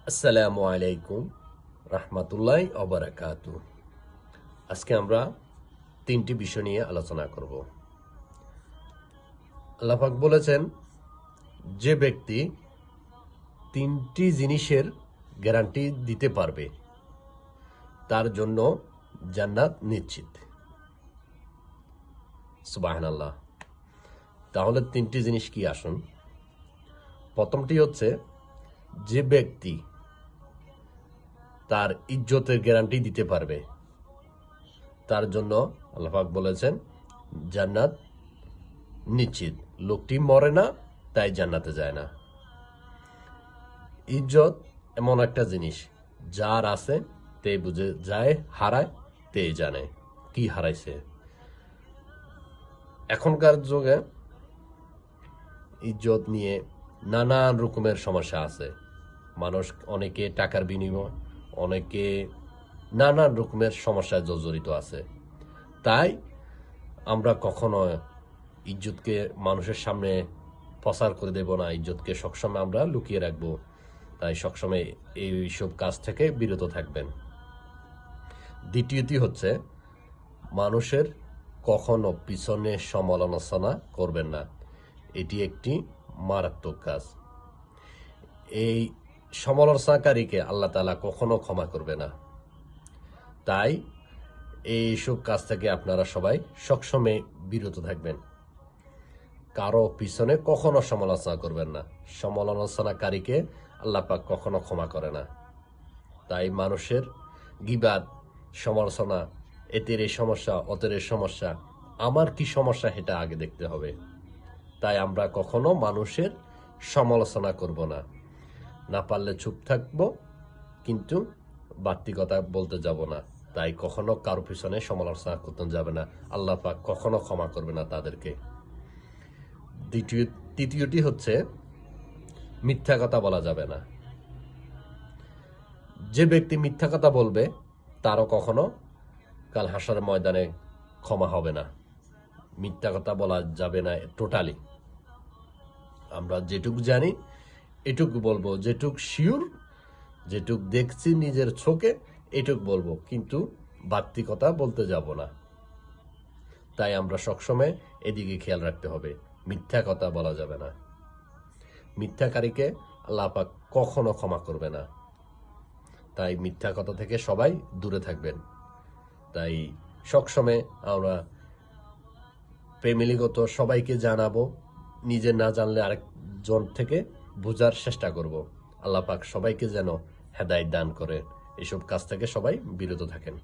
আসসালামু আলাইকুম রহমতুল্লাহ ওবারাকাতু। আজকে আমরা তিনটি বিষয় নিয়ে আলোচনা করব। আল্লাহ পাক বলেছেন, যে ব্যক্তি তিনটি জিনিসের গ্যারান্টি দিতে পারবে তার জন্য জান্নাত নিশ্চিত। সুবহানাল্লাহ। তাহলে তিনটি জিনিস কি আসুন। প্রথমটি হচ্ছে, যে ব্যক্তি তার ইজ্জতের গ্যারান্টি দিতে পারবে তার জন্য আল্লাহ পাক বলেছেন জান্নাত নিশ্চিত। লোকটি মরে না, তাই জান্নাতে যায় না। ইজ্জত এমন একটা জিনিস, যার আছে তে বুঝে যায়, হারায় তে জানে কি হারাইছে। এখনকার যুগে ইজ্জত নিয়ে নানান রকমের সমস্যা আছে। মানুষ অনেকে টাকার বিনিময়, অনেকে নানান রকমের সমস্যায় জর্জরিত আছে। তাই আমরা কখনো ইজ্জতকে মানুষের সামনে প্রচার করে দেব না, ইজ্জতকে সবসময় আমরা লুকিয়ে রাখবো। তাই সবসময় এইসব কাজ থেকে বিরত থাকবেন। দ্বিতীয়টি হচ্ছে, মানুষের কখনো পিছনে সমালোচনা করবেন না। এটি একটি মারাত্মক কাজ। এই সমালোচনাকারীকে আল্লাহ তাআলা কখনো ক্ষমা করবে না। তাই এইসব কাজ থেকে আপনারা সবাই সবসময় বিরত থাকবেন। কারো পিছনে কখনো সমালোচনা করবেন না। সমালোচনাকারীকে আল্লাহ পাক কখনো ক্ষমা করে না। তাই মানুষের গীবাত, সমালোচনা, এতের এই সমস্যা, অতের এই সমস্যা, আমার কি সমস্যা সেটা আগে দেখতে হবে। তাই আমরা কখনো মানুষের সমালোচনা করব না। না পারলে চুপ থাকবো, কিন্তু বাড়তি কথা বলতে যাব না। তাই কখনো কারো পিছনে সমালোচনা করতে যাবে না। আল্লাহ পাক কখনো ক্ষমা করবে না তাদেরকে। তৃতীয়টি হচ্ছে, মিথ্যা কথা বলা যাবে না। যে ব্যক্তি মিথ্যা কথা বলবে তারও কখনো কাল হাসরের ময়দানে ক্ষমা হবে না। মিথ্যা কথা বলা যাবে না টোটালি। আমরা যেটুক জানি এটুক বলবো, যেটুক শিওর, যেটুক দেখছি নিজের চোখে এটুক বলবো, কিন্তু বাড়তি কথা বলতে যাব না। তাই আমরা সবসময় এদিকে খেয়াল রাখতে হবে। মিথ্যা কথা বলা যাবে না। মিথ্যাকারীকে আল্লাহ পাক কখনো ক্ষমা করবে না। তাই মিথ্যা কথা থেকে সবাই দূরে থাকবেন। তাই সবসময় আমরা ফ্যামিলিগত সবাইকে জানাবো, নিজে না জানলে আরেকজন থেকে বোঝার চেষ্টা করব। আল্লাহ পাক সবাইকে যেন হেদায়েত দান করে। এসব কাজ থেকে সবাই বিরত থাকেন।